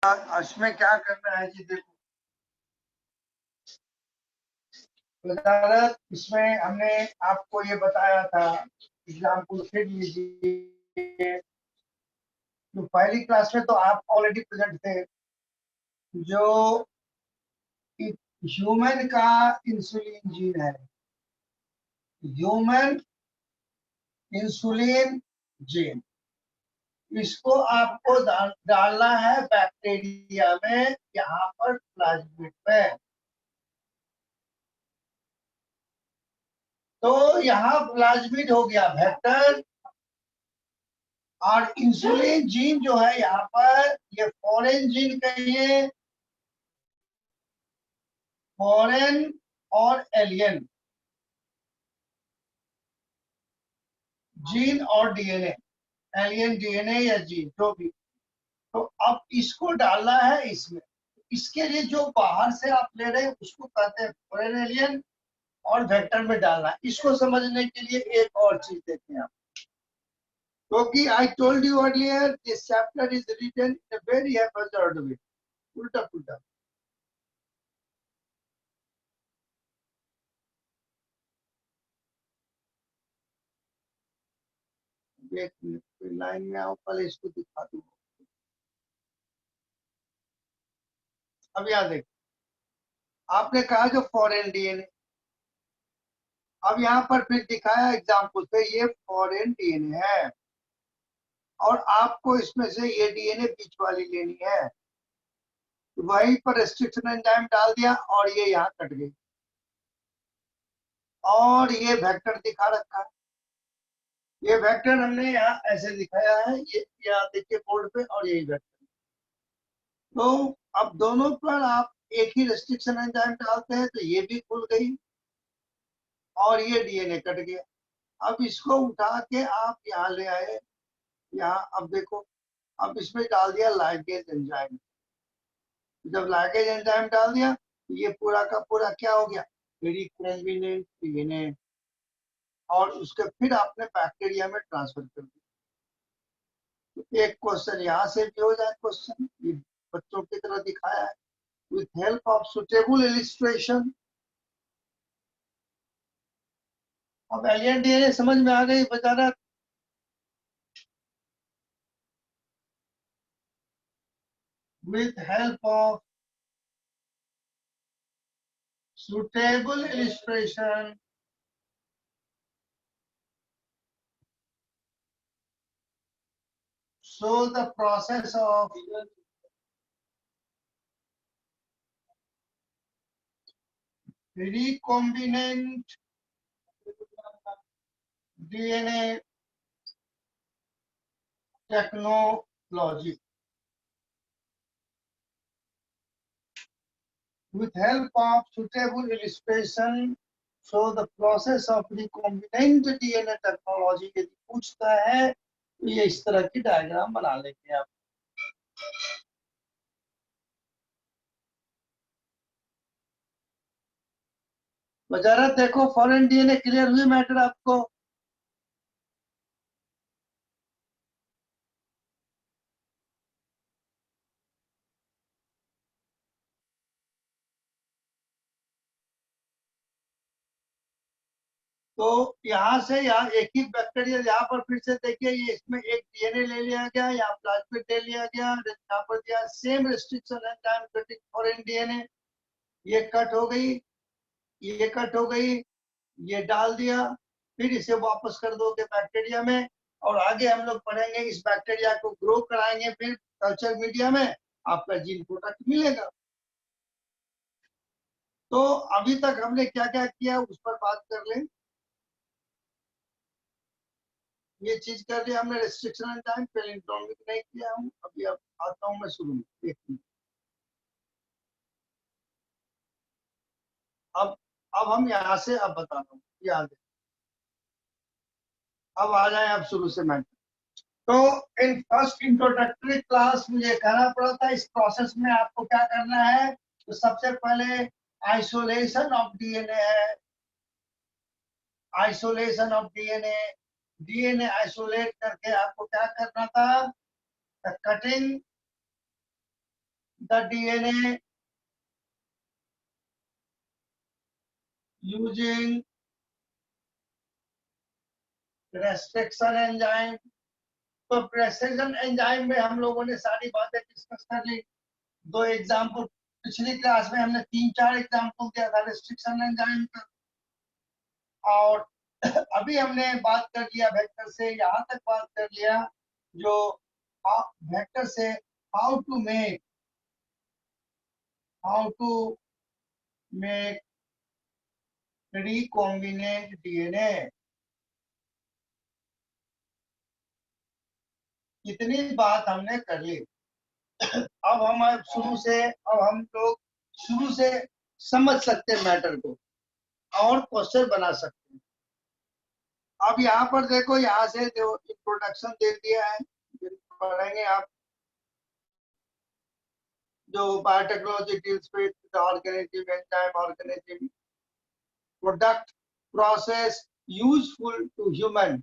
इसमें क्या करना है जी, देखो वजारत, इसमें हमने आपको ये बताया था, एग्जाम्पल फिर लीजिए। तो पहली क्लास में तो आप ऑलरेडी प्रेजेंट थे। जो ह्यूमन का इंसुलिन जीन है, ह्यूमन इंसुलिन जीन, इसको आपको डालना है बैक्टीरिया में, यहाँ पर प्लाज्मिड में। तो यहाँ प्लाज्मिड हो गया वेक्टर, और इंसुलिन जीन जो है यहाँ पर, ये फॉरेन जीन कहिए, फॉरेन और एलियन जीन और डीएनए, एलियन डीएनए या जीन जो भी। तो अब इसको डालना है इसमें। इसके लिए जो बाहर से आप ले रहे हैं उसको कहते हैं फॉरेन एलियन, और वेक्टर में डालना है। इसको समझने के लिए एक और चीज देखें आप, क्योंकि I told you earlier this chapter is written in a very haphazard way, उल्टा पुल्टा। एक मिनट लाइन में आओ, पहले इसको दिखा दूं। अब याद देखो, आपने कहा जो फॉरेन डीएनए, अब यहाँ पर फिर दिखाया एग्जाम्पल पे, ये फॉरेन डीएनए है, और आपको इसमें से ये डीएनए बीच वाली लेनी है। तो वहीं पर रेस्ट्रिक्शन एंजाइम डाल दिया और ये यहाँ कट गई, और ये वेक्टर दिखा रखा है। ये वेक्टर हमने यहाँ ऐसे दिखाया है, ये यहाँ देखिए बोर्ड पे, और यही वेक्टर। तो अब दोनों पर आप एक ही रेस्ट्रिक्शन एंजाइम डालते हैं, तो ये भी खुल गई और ये डीएनए कट गया। अब इसको उठा के आप यहाँ ले आए, यहाँ अब देखो, अब इसमें डाल दिया लाइगेज एंजाइम। जब लाइगेज एंजाइम डाल दिया, ये पूरा का पूरा क्या हो गया, रिकॉम्बिनेंट डीएनए, और उसके फिर आपने बैक्टीरिया में ट्रांसफर कर दिया। तो एक क्वेश्चन यहाँ से भी हो जाए, क्वेश्चन ये बच्चों की तरह दिखाया है, with help of suitable illustration. अब एलियन डीएनए समझ में आ गई बेचारा। with help of suitable illustration, show the process of recombinant DNA technology. With help of suitable illustration, show the process of recombinant DNA technology. यदि पूछता है तो ये इस तरह की डायग्राम बना लेंगे आप। बजारा देखो, फॉरेन डीएनए क्लियर हुई मैटर आपको? तो यहाँ से यहाँ एक ही बैक्टीरिया, यहाँ पर फिर से देखिए, ये इसमें एक डीएनए ले लिया गया, यहाँ प्लाज्मिड ले लिया गया, यहाँ पर दिया same restriction enzyme cutting foreign DNA, ये कट हो गई, ये कट हो गई, ये डाल दिया, फिर इसे वापस कर दोगे बैक्टीरिया में, और आगे हम लोग पढ़ेंगे, इस बैक्टीरिया को ग्रो कराएंगे, फिर कल्चर मीडिया में आपका जीन प्रोडक्ट मिलेगा। तो अभी तक हमने क्या क्या किया उस पर बात कर लें। ये चीज कर लिया हमने, रेस्ट्रिक्शन एंजाइम, पेलिंड्रोमिक नहीं किया हूँ। अभी अब आता हूँ मैं शुरू में, एक मिनट। अब हम यहाँ से अब बता रहा हूँ, याद है। अब आ जाए अब शुरू से मैं। तो इन फर्स्ट इंट्रोडक्टरी क्लास मुझे कहना पड़ा था, इस प्रोसेस में आपको क्या करना है। तो सबसे पहले आइसोलेशन ऑफ डीएनए है, isolation of DNA. DNA isolate करके आपको क्या करना था, cutting the DNA using restriction enzyme। तो प्रेसिजन एंजाइम में हम लोगों ने सारी बातें डिस्कस कर ली। दो एग्जाम्पल पिछली क्लास में हमने 3-4 एग्जाम्पल दिया था रेस्ट्रिक्शन एंजाइम का, और अभी हमने बात कर लिया वेक्टर से, यहाँ तक बात कर लिया जो वेक्टर से how to make recombinant DNA. इतनी बात हमने कर ली। अब हम लोग शुरू से समझ सकते हैं मैटर को और क्वेश्चन बना सकते हैं। अब यहाँ पर देखो, यहाँ से जो इंट्रोडक्शन दे दिया है, पढ़ेंगे आप, जो biotechnology deals with organism, enzyme organism, product, process useful to human.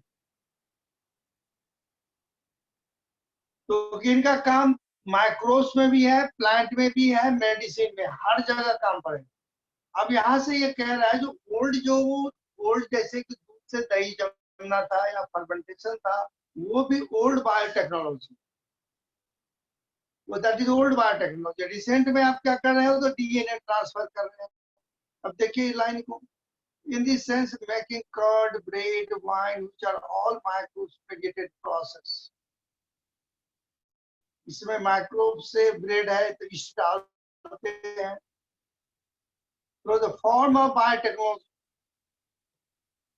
तो इनका काम माइक्रोब्स में भी है, प्लांट में भी है, मेडिसिन में, हर जगह काम पड़ेगा। अब यहाँ से ये कह रहा है जो ओल्ड जैसे कि दूध से दही जमना था या फर्मेंटेशन था, वो भी ओल्ड बायोटेक्नोलॉजी, वो that is old biotechnology. Recent में आप क्या कर रहे हो, तो डीएनए ट्रांसफर कर रहे हैं। अब देखिए लाइन को, in this sense making curd, bread, wine, which are all microspaghetti process। इसमें माइक्रोब से ब्रेड है तो इस्ट डालते हैं। So the form of biotechnology,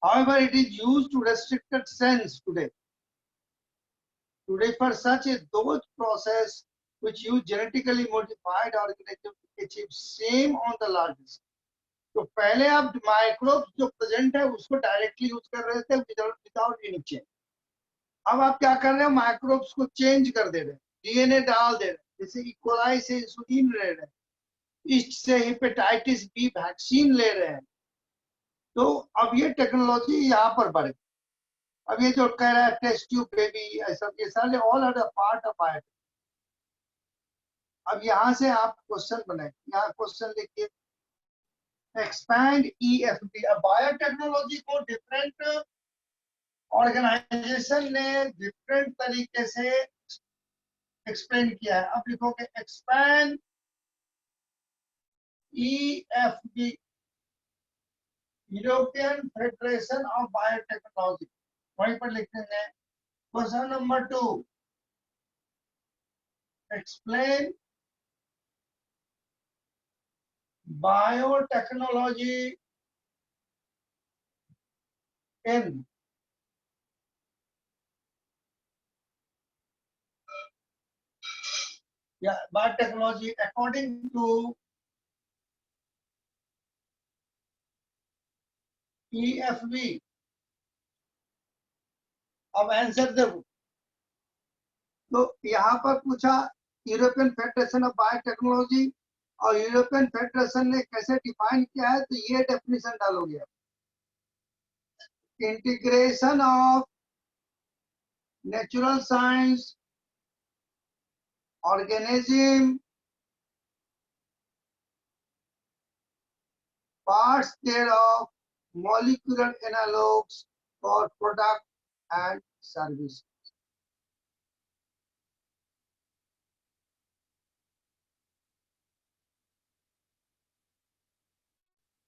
however, it is used to restricted sense today to refer such as those process which use genetically modified organisms to achieve same on the largest। तो पहले आप microbe जो present है उसको directly use कर रहे थे without any change. अब आप क्या कर रहे हैं, माइक्रोब्स को चेंज कर दे रहे हैं, डीएनए डाल दे रहे हैं। जैसे इकोलाई से इंसुलिन ले रहे हैं, ईस्ट से हेपेटाइटिस बी वैक्सीन ले रहे हैं। तो अब ये टेक्नोलॉजी यहाँ पर बढ़ गई। अब ये जो कह रहा है टेस्ट ट्यूब बेबी, ऐसा ये सारे all are a part of biotech. अब यहाँ से आप क्वेश्चन बनाए, यहाँ क्वेश्चन लिखिए, एक्सपैंड ईएफबी। अब बायोटेक्नोलॉजी को डिफरेंट ऑर्गेनाइजेशन ने डिफरेंट तरीके से एक्सप्लेन किया है। अब लिखोगे expand EFB, European Federation of Biotechnology, वहीं पर लिख देंगे। Question number 2, explain biotechnology in biotechnology according to EFB। अब आंसर देखो, तो यहाँ पर पूछा यूरोपियन फेडरेशन ऑफ बायोटेक्नोलॉजी, और यूरोपियन फेडरेशन ने कैसे डिफाइन किया है, तो ये डेफिनेशन डालोगे, integration of natural science, organism, parts thereof, molecular analogues for product and service।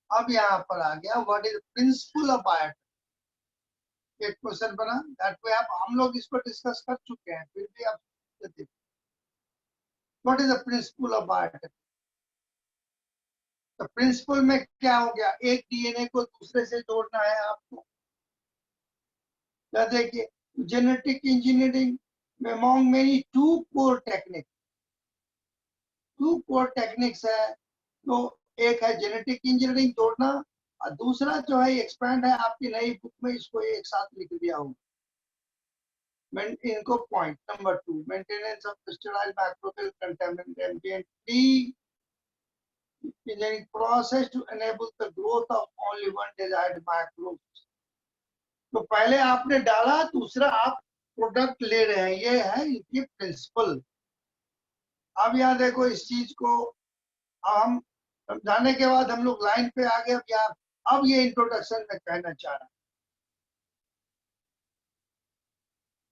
अब यहाँ पर आ गया what is principle of biotech. एक क्वेश्चन बना दैट वे, आप हम लोग इसको डिस्कस कर चुके हैं, फिर भी आप what is the principle of biotech. तो प्रिंसिपल में क्या हो गया, एक डीएनए को दूसरे से जोड़ना है आपको। देखिए जेनेटिक इंजीनियरिंग में among many two core techniques है। तो एक है जेनेटिक इंजीनियरिंग जोड़ना, और दूसरा जो है एक्सपैंड है, आपकी नई बुक में इसको एक साथ लिख दिया हूँ। इनको point number 2, maintenance of sterile microbial contaminant ambient free engineering process to enable the growth of only one desired microbes। तो पहले आपने डाला, दूसरा आप प्रोडक्ट ले रहे हैं, ये है इनकी प्रिंसिपल। अब यहाँ देखो इस चीज को हम समझाने के बाद हम लोग लाइन पे आ गए। अब ये इंट्रोडक्शन में कहना चाह रहा हूं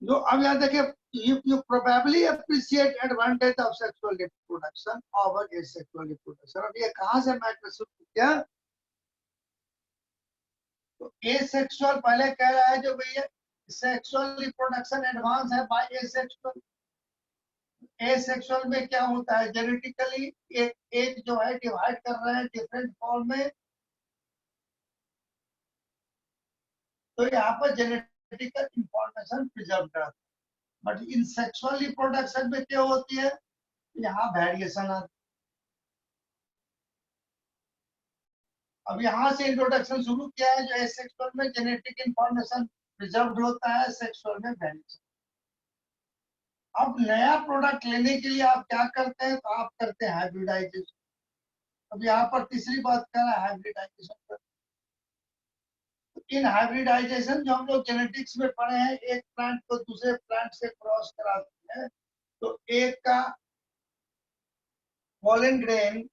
जो अब यहाँ देखिए, you probably appreciate advantage of sexual reproduction over asexual reproduction। अब ये कहाँ से मैटर शुरू किया? तो एसेक्सुअल पहले कह रहा है जो भैया सेक्सुअल रिप्रोडक्शन एडवांस है बाय एसेक्सुअल। एसेक्सुअल में क्या होता है, जेनेटिकली एक जो है डिवाइड कर रहे हैं डिफरेंट फॉर्म में, तो यहाँ पर जेनेटिकल इंफॉर्मेशन प्रिजर्व रहता है। बट इन सेक्सुअल रिप्रोडक्शन में क्या होती है, यहाँ वेरिएशन आती है। अब यहाँ से इंट्रोडक्शन शुरू किया है जो एसेक्सुअल में जेनेटिक इंफॉर्मेशन प्रिजर्व होता है, सेक्सुअल में वेरिएशन। अब नया प्रोडक्ट लेने के लिए आप क्या करते हैं, तो आप करते हैं हाइब्रिडाइजेशन। अब यहाँ पर तीसरी बात कर रहा है हाइब्रिडाइजेशन। तो इन हाइब्रिडाइजेशन जो हम लोग जेनेटिक्स में पढ़े हैं, एक प्लांट को दूसरे प्लांट से क्रॉस कराते हैं, तो एक का पॉलन ग्रेन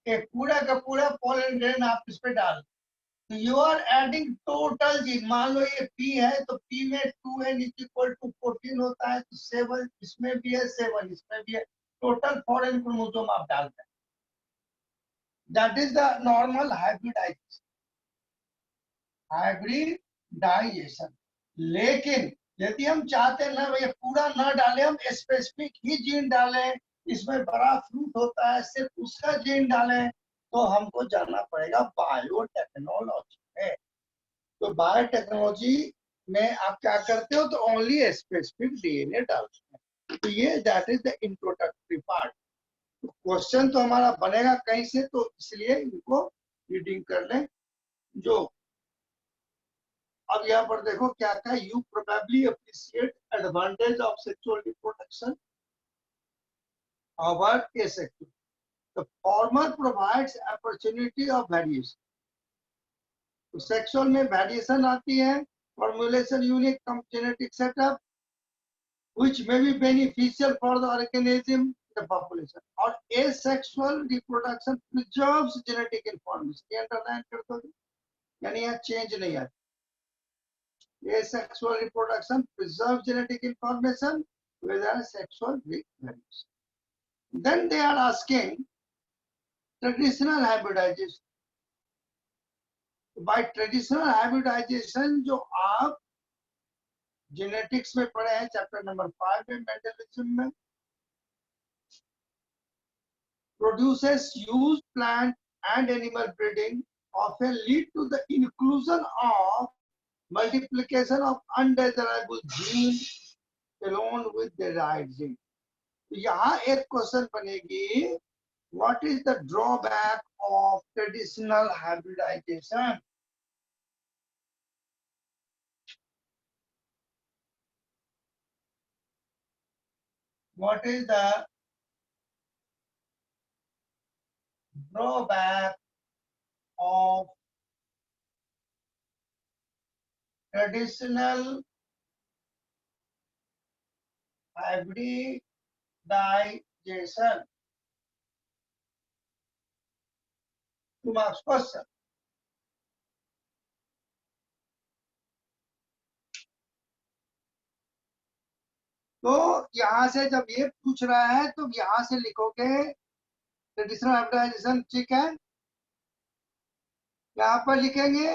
एक पूरा का पूरा पॉलन ग्रेन आप इस पे डाल, तो you are adding total gene. मान लो ये पी है तो पी में 2n इक्वल टू 14 होता है, तो 7 इसमें भी है 7 इसमें भी है, टोटल 4n क्रोमोसोम आप डालते हैं। That is the normal hybridisation. Hybridisation. लेकिन यदि हम चाहते हैं ना भैया पूरा ना डालें, हम स्पेसिफिक ही जीन डालें, इसमें बड़ा फ्रूट होता है सिर्फ उसका जीन डालें, तो हमको जाना पड़ेगा बायोटेक्नोलॉजी में। तो बायोटेक्नोलॉजी में आप क्या करते हो, तो ओनली स्पेसिफिक डीएनए डालते हैं। तो ये that is the introductory part. Question तो हमारा बनेगा कहीं से, तो इसलिए इनको रीडिंग कर लें। जो अब यहाँ पर देखो क्या क्या, you probably appreciate advantage of sexual reproduction over asexual. The former provides opportunity of variation. तो सेक्सुअल में वेरिएशन आती है, formulation unique genetic setup which may be beneficial for the organism, the population। और asexual reproduction preserves genetic information। ये underline कर दो, यानी यहाँ चेंज नहीं आती। Asexual reproduction preserves genetic information without sexual variation। Then they are asking traditional hybridization। by traditional hybridization जो आप जेनेटिक्स में पढ़े हैं चैप्टर नंबर 5 में मेंडलिज्म में, produces used plant and animal breeding often lead to the inclusion of multiplication of undesirable gene along with the right gene। तो यहाँ एक क्वेश्चन बनेगी, what is the drawback of traditional hybridization? What is the drawback of traditional hybridization? Two marks question। तो यहाँ से जब ये पूछ रहा है तो यहाँ से लिखोगे ट्रेडिशनल हाइब्रिडाइजेशन, ठीक है। यहाँ पर लिखेंगे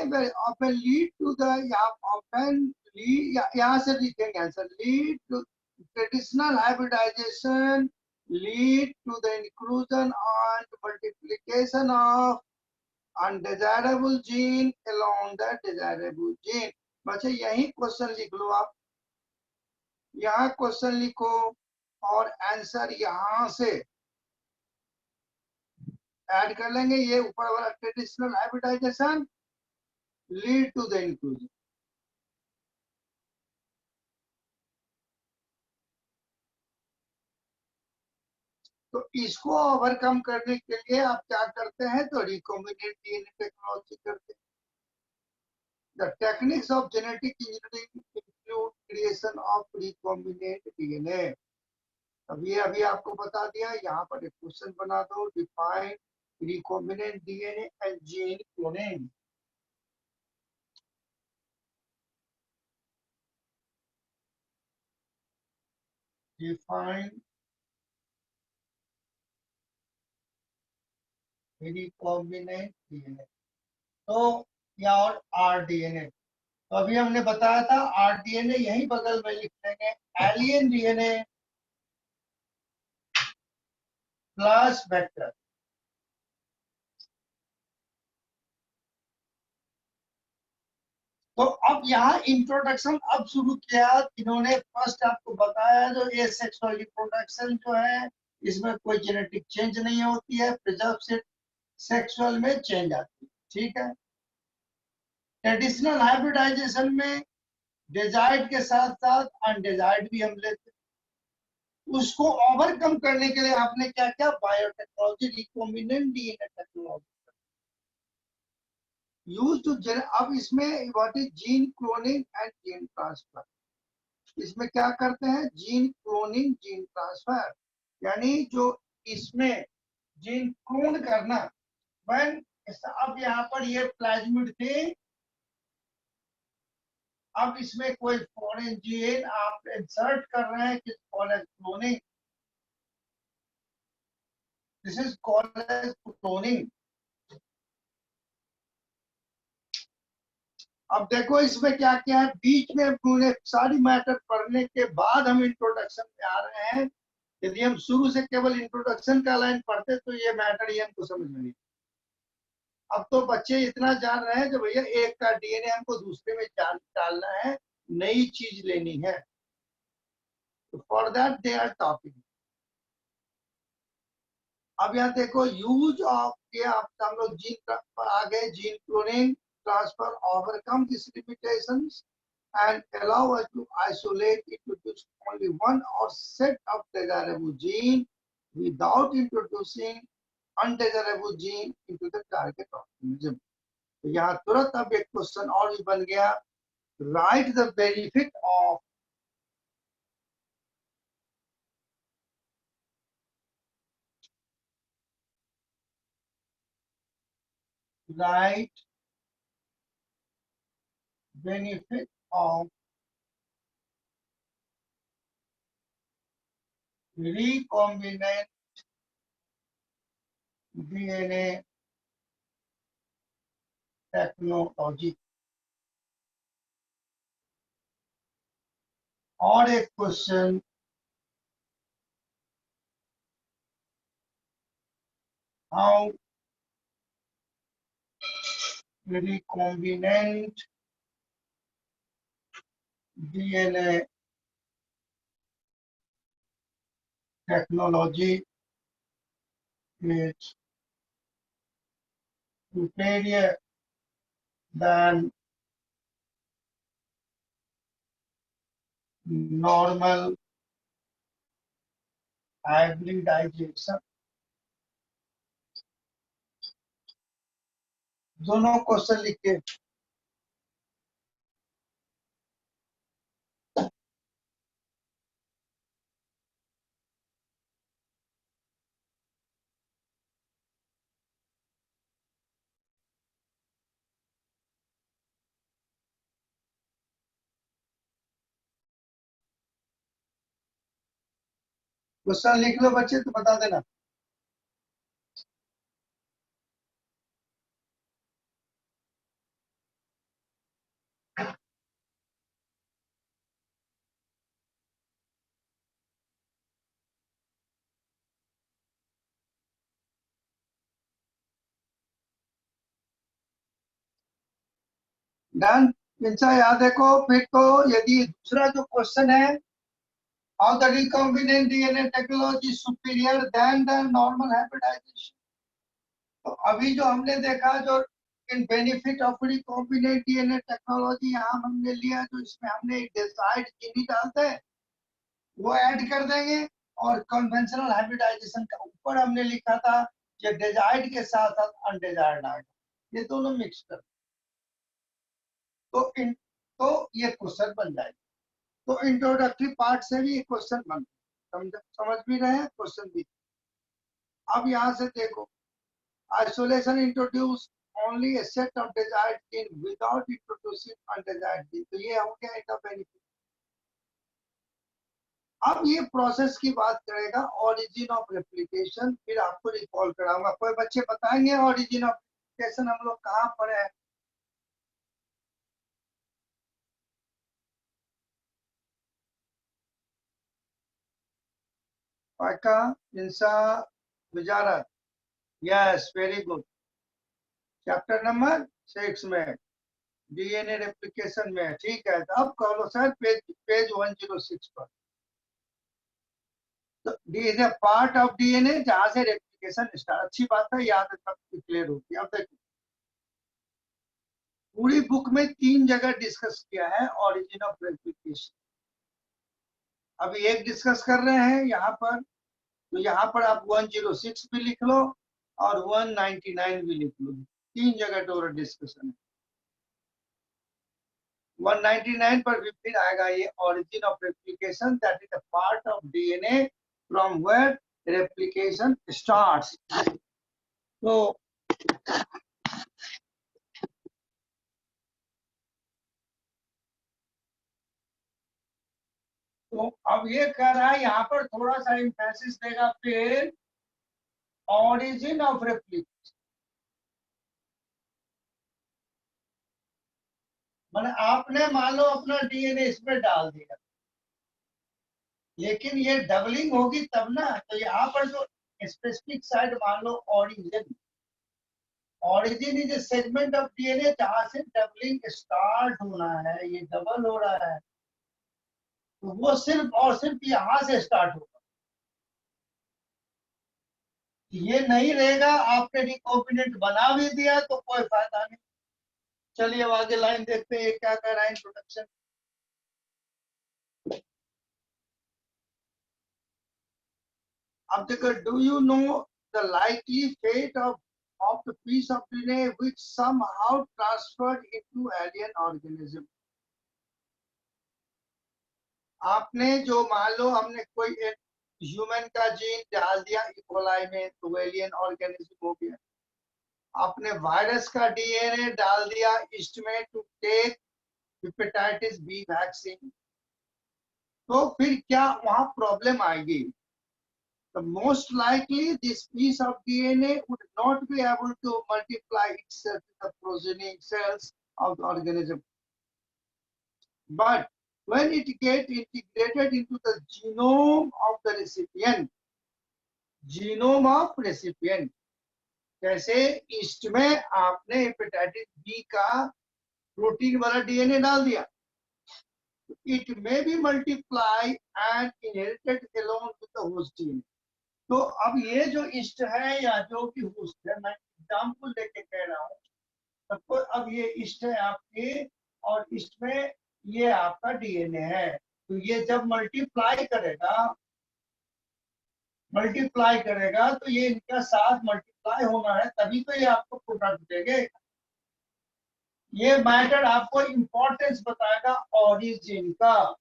often lead to the, often lead, यहाँ से लिखेंगे answer, lead to traditional hybridisation lead to the inclusion and multiplication of undesirable gene along the desirable gene. बच्चे यही क्वेश्चन लिख लो आप, यहाँ क्वेश्चन लिखो और आंसर यहाँ से ऐड कर लेंगे। ये ऊपर वाला traditional hybridisation lead to the inclusion. तो इसको ओवरकम करने के लिए आप क्या करते हैं, तो रिकॉम्बिनेंट डीएनए टेक्नोलॉजी करते हैं। The techniques of genetic engineering include creation of recombinant DNA. अभी आपको बता दिया, यहाँ पर एक क्वेश्चन बना दो, define recombinant DNA and gene cloning. Define recombinant DNA, तो या और आरडीएनए। तो अभी हमने बताया था आरडीएनए यही बगल में लिख लेंगे, एलियन डीएनए प्लस वेक्टर। तो अब यहाँ इंट्रोडक्शन अब शुरू किया, इन्होंने फर्स्ट आपको बताया जो ये सेक्सुअल रिप्रोडक्शन जो है इसमें कोई जेनेटिक चेंज नहीं होती है, प्रिजर्व से सेक्सुअल में चेंज आती है, ठीक है। ट्रेडिशनल हाइब्रिडाइजेशन में डिजायर्ड के साथ साथ अनडिजायर्ड भी हम लेते हैं। उसको ओवरकम करने के लिए आपने क्या क्या biotechnology, recombinant DNA technology use to. अब इसमें what is gene cloning and gene transfer. इसमें क्या करते हैं, जीन क्लोनिंग जीन ट्रांसफर, यानी जो इसमें जीन क्लोन करना। व्हेन अब यहाँ पर ये प्लाज्मिड थे, अब इसमें कोई फॉरेन जीन आप इंसर्ट कर रहे हैं, किस call as cloning, this is called as cloning. अब देखो इसमें क्या क्या है, बीच में पूरे सारी मैटर पढ़ने के बाद हम इंट्रोडक्शन में आ रहे हैं। यदि हम शुरू से केवल इंट्रोडक्शन का लाइन पढ़ते तो ये मैटर ही हमको समझ में नहीं। अब तो बच्चे इतना जान रहे हैं कि भैया एक का डीएनए हमको दूसरे में डालना है, नई चीज लेनी है, तो for that they are topping. अब यहाँ देखो यूज ऑफ के, आप हम लोग जीन पर आ गए, gene cloning transfer overcome this limitations and allow us to isolate, introduce only one or set of desirable gene without introducing undesirable gene into the target organism। तो यहाँ तुरंत अब एक क्वेश्चन और भी बन गया, write the benefit of right benefit of recombinant DNA technology. और एक question, how recombinant DNA technology is superior than normal hybridization। दोनों क्वेश्चन लिख के क्वेश्चन लिख लो बच्चे, तो बता देना। डन, इनसा याद देखो फिर। तो यदि दूसरा जो क्वेश्चन है, how the recombinant DNA technology superior than the normal hybridisation. तो अभी जो हमने देखा, जो in benefit of recombinant DNA technology यहाँ हमने लिया, जो इसमें हमने डिजायर्ड जीन ही डालते हैं वो ऐड कर देंगे, और कन्वेंशनल हाइब्रिडाइजेशन का ऊपर हमने लिखा था कि डिजायर्ड के साथ साथ अनडिजायर्ड आएगा, ये दोनों मिक्स कर, तो इन तो ये क्वेश्चन बन जाएगा। तो इंट्रोडक्टरी पार्ट से भी क्वेश्चन बनते, समझ भी रहे हैं, क्वेश्चन भी। अब यहाँ से देखो, isolation introduce only a set of desired gene without introducing undesired gene। तो ये हो गया इसका बेनिफिट। अब ये प्रोसेस की बात करेगा, ओरिजिन ऑफ रेप्लिकेशन, फिर आपको रिकॉल कराऊंगा। कोई बच्चे बताएंगे ओरिजिन ऑफ रेप्लिकेशन हम लोग कहाँ पढ़े हैं? पाका, इंसा, विजारत, yes very good. Chapter number 6 में डीएनए रेप्लिकेशन में, ठीक है। तो अब कहो सर पेज 106 पर, तो D is a part of DNA जहां से रेप्लिकेशन स्टार्ट। अच्छी बात है, याद है, सब क्लियर होती है। अब देखो, पूरी बुक में 3 जगह डिस्कस किया है ओरिजिन ऑफ रेप्लिकेशन। अभी एक डिस्कस कर रहे हैं यहाँ पर, तो यहाँ पर आप 106 भी लिख लो और 199 भी लिख लो, 3 जगह टोटल डिस्कशन है। 199 पर भी फिर आएगा ये origin of replication, that is a part of DNA from where replication starts. तो अब ये कह रहा है यहाँ पर थोड़ा सा इंफेसिस देगा, फिर ओरिजिन ऑफ रेप्लिकेशन, मैंने आपने मान लो अपना डीएनए इसमें डाल दिया, लेकिन ये डबलिंग होगी तब ना। तो यहाँ पर जो स्पेसिफिक साइड मान लो origin, origin is a segment of DNA जहां से डबलिंग स्टार्ट होना है, ये डबल हो रहा है, तो वो सिर्फ और सिर्फ यहाँ से स्टार्ट होगा, ये नहीं रहेगा। आपने रिकॉम्बिनेंट बना भी दिया तो कोई फायदा नहीं। चलिए अब आगे लाइन देखते हैं क्या कह रहा है इंट्रोडक्शन। अब देखो, do you know the likely fate of the piece of DNA which somehow transferred into alien organism। आपने जो मान लो हमने कोई एक ह्यूमन का जीन डाल दिया इकोलाई में, तो एलियन ऑर्गेनिज्म हो गया। आपने वायरस का डीएनए डाल दिया ईस्ट में to take hepatitis B vaccine, तो फिर क्या वहां प्रॉब्लम आएगी? The most likely this piece of DNA would not be able to multiply itself in the progeny cells of the organism. But when it gets integrated into the genome of the recipient, genome of recipient, जैसे east में आपने hepatitis B का protein वाला DNA डाल दिया, it may be multiplied and inherited along with the host DNA। तो अब ये जो ईस्ट है या जो कि होस्ट है, मैं एग्जाम्पल लेके कह रहा हूँ, सबको। अब ये ईस्ट है आपके, और ईस्ट में ये आपका डीएनए है, तो ये जब मल्टीप्लाई करेगा तो ये इनका साथ मल्टीप्लाई होना है, तभी तो ये आपको प्रोडक्ट देंगे। ये मैटर आपको इंपॉर्टेंस बताएगा ओरिजिन का।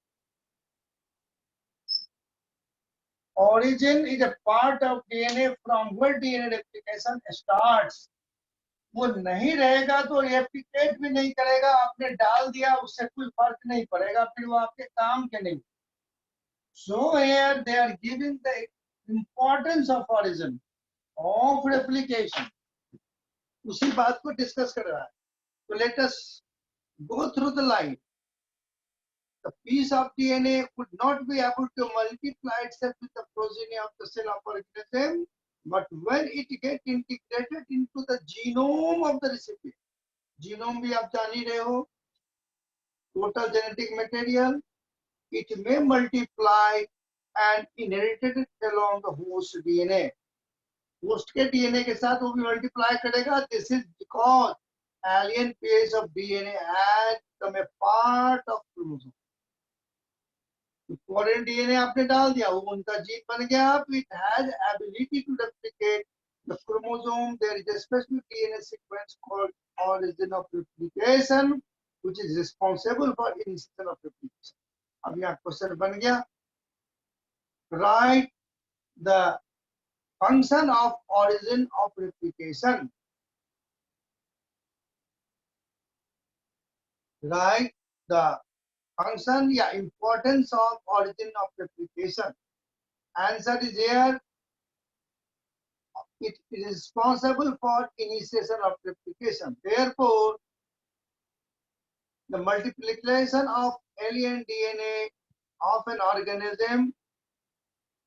Origin is a part of DNA from where DNA replication starts। वो नहीं रहेगा तो रेप्लिकेट भी नहीं करेगा, आपने डाल दिया उससे कोई फर्क नहीं पड़ेगा, फिर वो आपके काम के नहीं। So here they are giving the importance of origin of replication, उसी बात को डिस्कस कर रहा है। तो let us go through the line। The piece of DNA would not be able to multiply itself with the progeny of the cell of organism, but when it gets integrated into the genome of the recipient, genome भी आप जान ही रहे हो, total genetic material, it may multiply and inherited it along the host DNA। host के DNA के साथ वो भी multiply करेगा। This is because alien piece of DNA has become a part of chromosome। Foreign DNA आपने डाल दिया, वो उनका जीन बन गया। It has ability to replicate the chromosome. There is a specific DNA sequence called origin of replication which is responsible for initiation of replication। अब यहाँ question बन गया, write the function of origin of replication, write the function या importance of origin of replication. Answer is here, it is responsible for initiation of replication. Therefore, the multiplication of alien DNA of an organism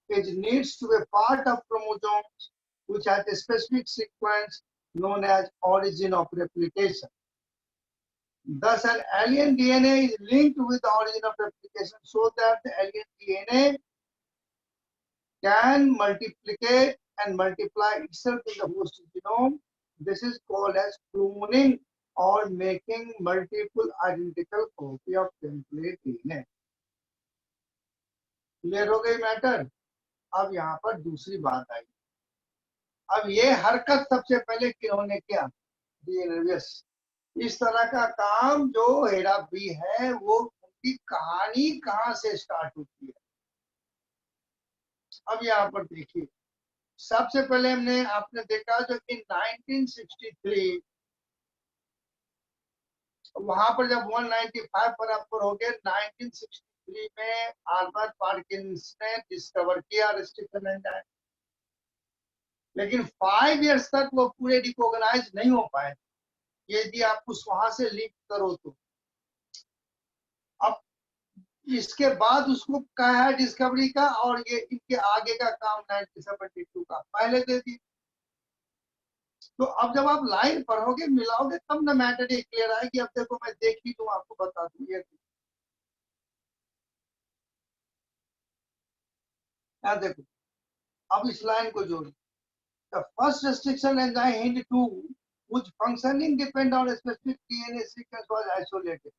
is needs to be part of chromosomes which has a specific sequence known as origin of replication. Thus, an alien DNA is linked with the origin of replication so that the alien DNA can multiplicate and multiply itself in the host genome. This is called as cloning or making multiple identical copy of template DNA. Clear हो गई matter. अब यहाँ पर दूसरी बात आई. अब ये हरकत सबसे पहले किन्होंने किया? डीएनएस. इस तरह का काम जो हेरा बी है वो उनकी कहानी कहाँ से स्टार्ट होती है. अब यहाँ पर देखिए, सबसे पहले हमने आपने देखा जो इन 1963 वहां पर जब 195 पर आपको हो गए, 1963 में आल्बर्ट पार्किंस ने डिस्कवर किया रेस्ट्रिक्शन एंजाइम, लेकिन 5 इयर्स तक वो पूरे रिकॉग्नाइज नहीं हो पाए. यदि आप उस वहां से लिंक करो तो अब इसके बाद उसको कहा है डिस्कवरी का, और ये इनके आगे का काम 1972 का पहले दे दी. तो अब जब आप लाइन पढ़ोगे मिलाओगे तब ना मैटर ये क्लियर आएगी. अब देखो मैं देख ही दूं, आपको बता दूं. ये क्या देखो, अब इस लाइन को जोड़. The first restriction enzyme Hind2 whose functioning depend on a specific DNA sequence was isolated,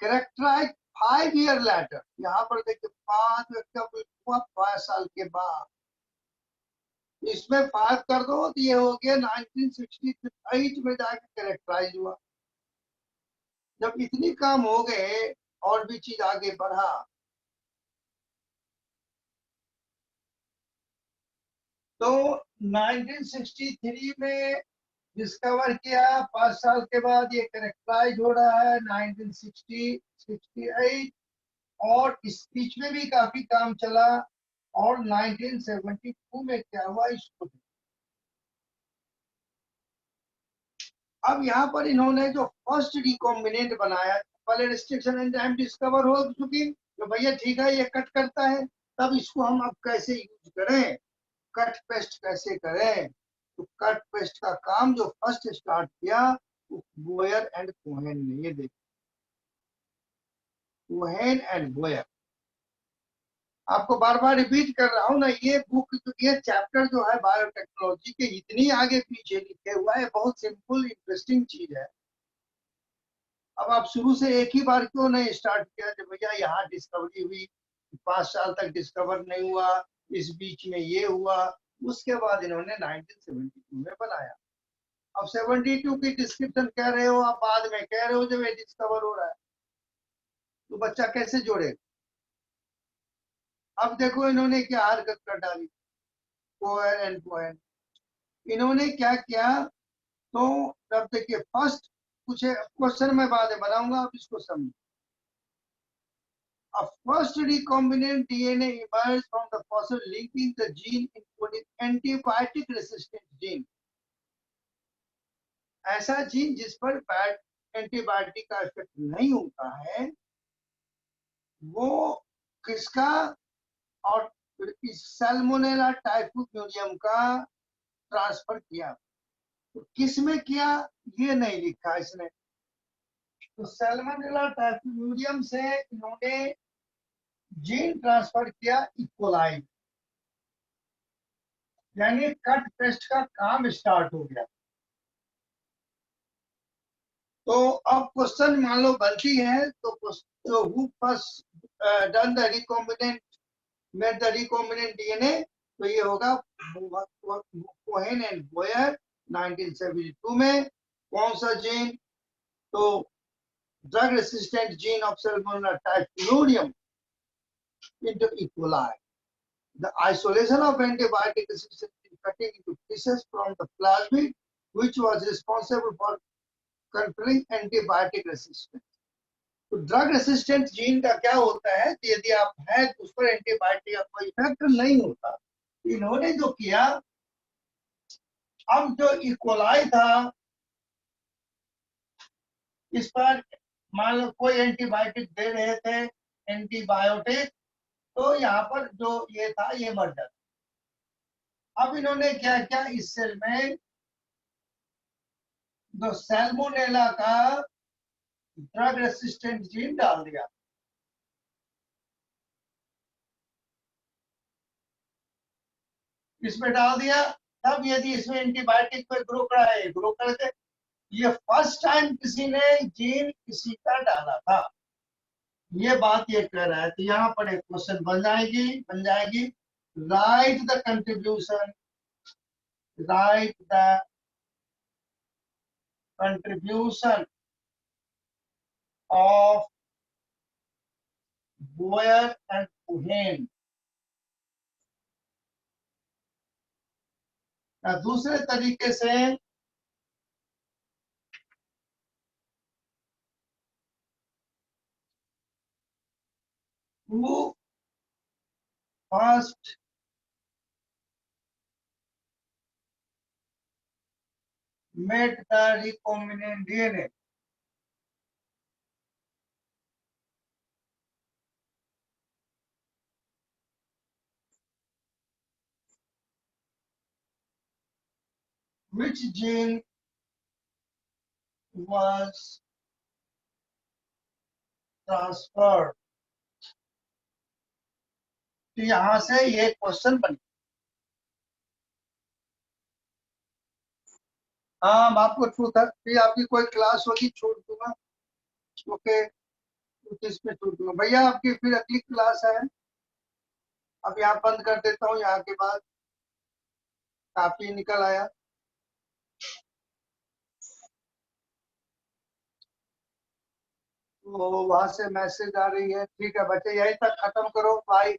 characterized 5 years later. यहाँ पर देखिए 5 साल के बाद, इसमें 5 कर दो तो ये हो गया 1968 में जाके कैरेक्टराइज हुआ. जब इतनी काम हो गए और भी चीज आगे बढ़ा, तो 1963 में डिस्कवर किया, 5 साल के बाद ये कैरेक्टराइज हो रहा है 1960, 68, और इस बीच में भी काफी काम चला. और 1972 में क्या हुआ इसको. अब यहाँ पर इन्होंने जो फर्स्ट रिकॉम्बिनेंट बनाया, पहले रिस्ट्रिक्शन एंजाइम डिस्कवर हो चुकी, तो भैया ठीक है ये कट करता है, तब इसको हम अब कैसे यूज करें, कट पेस्ट कैसे करें. तो कट पेस्ट का काम जो फर्स्ट स्टार्ट किया वो बोयर एंड कोहेन ने. ये देखिए कोहेन एंड बोयर. आपको बार बार रिपीट कर रहा हूं ना, ये बुक ये चैप्टर जो है बायोटेक्नोलॉजी के इतनी आगे पीछे लिखे हुआ है, बहुत सिंपल इंटरेस्टिंग चीज है. अब आप शुरू से एक ही बार क्यों नहीं स्टार्ट किया कि भैया यहाँ डिस्कवरी हुई, 5 साल तक डिस्कवर नहीं हुआ, इस बीच में ये हुआ. उसके बाद इन्होंने 1972 में बनाया. अब 72 की डिस्क्रिप्शन कह रहे हो आप, बाद में कह रहे हो जब ये डिस्कवर हो रहा है, तो बच्चा कैसे जोड़ेगा. अब देखो इन्होंने क्या हरकत कर डाली, कोहेन एंड कोहेन. इन्होंने क्या किया, तो तब देखिए फर्स्ट कुछ क्वेश्चन मैं बाद में बनाऊंगा, आप इसको समझिए. A first recombinant DNA emerged from the fossil linking the gene including antibiotic resistant gene. ऐसा जीन जिस पर एंटीबायोटिक का इफेक्ट नहीं होता है, वो किसका, और इस सैल्मोनेला टाइफूमिडियम का ट्रांसफर किया. तो किस में किया ये नहीं लिखा इसने. तो सैल्मोनेला टाइफूमिडियम से इन्होंने जीन ट्रांसफर किया इकोलाई, यानी कट पेस्ट का काम स्टार्ट हो गया. तो अब क्वेश्चन मान लो बनती है, तो who first done the recombinant made the recombinant DNA, तो ये होगा कोहेन एंड बोयर 1972 में. कौन सा जीन, तो drug resistant gene of Salmonella typhimurium into E. coli. The isolation of antibiotic resistance is cutting into pieces from the plasmid, which was responsible for conferring antibiotic resistance. तो drug resistant gene का क्या होता है कि यदि आप है तो उस पर एंटीबायोटिक का कोई इफेक्ट नहीं होता। इन्होंने जो किया, अब जो इकोलाई था इस पर मान लो कोई एंटीबायोटिक दे रहे थे, एंटीबायोटिक, तो यहाँ पर जो ये था ये मर जाता। अब इन्होंने क्या किया, इस सेल में जो सैल्मोनेला का ड्रग रेसिस्टेंट जीन डाल दिया। इसमें डाल दिया, तब यदि इसमें एंटीबायोटिक पे ग्रो करके ये फर्स्ट टाइम किसी ने जीन किसी का डाला था, ये बात ये कह रहा है। तो यहाँ पर एक क्वेश्चन बन जाएगी, write the contribution of Boyer and Cohen. दूसरे तरीके से who first made the recombinant DNA? Which gene was transferred? तो यहां से ये क्वेश्चन बन, हाँ मैं आपको छूट है, फिर आपकी कोई क्लास होगी छूट दूंगा। ओके, इसमें छूट दूंगा भैया। आपकी फिर अगली क्लास है, अब यहाँ बंद कर देता हूँ। यहाँ के बाद काफी निकल आया, तो वहां से मैसेज आ रही है। ठीक है बच्चे, यहीं तक खत्म करो, बाय।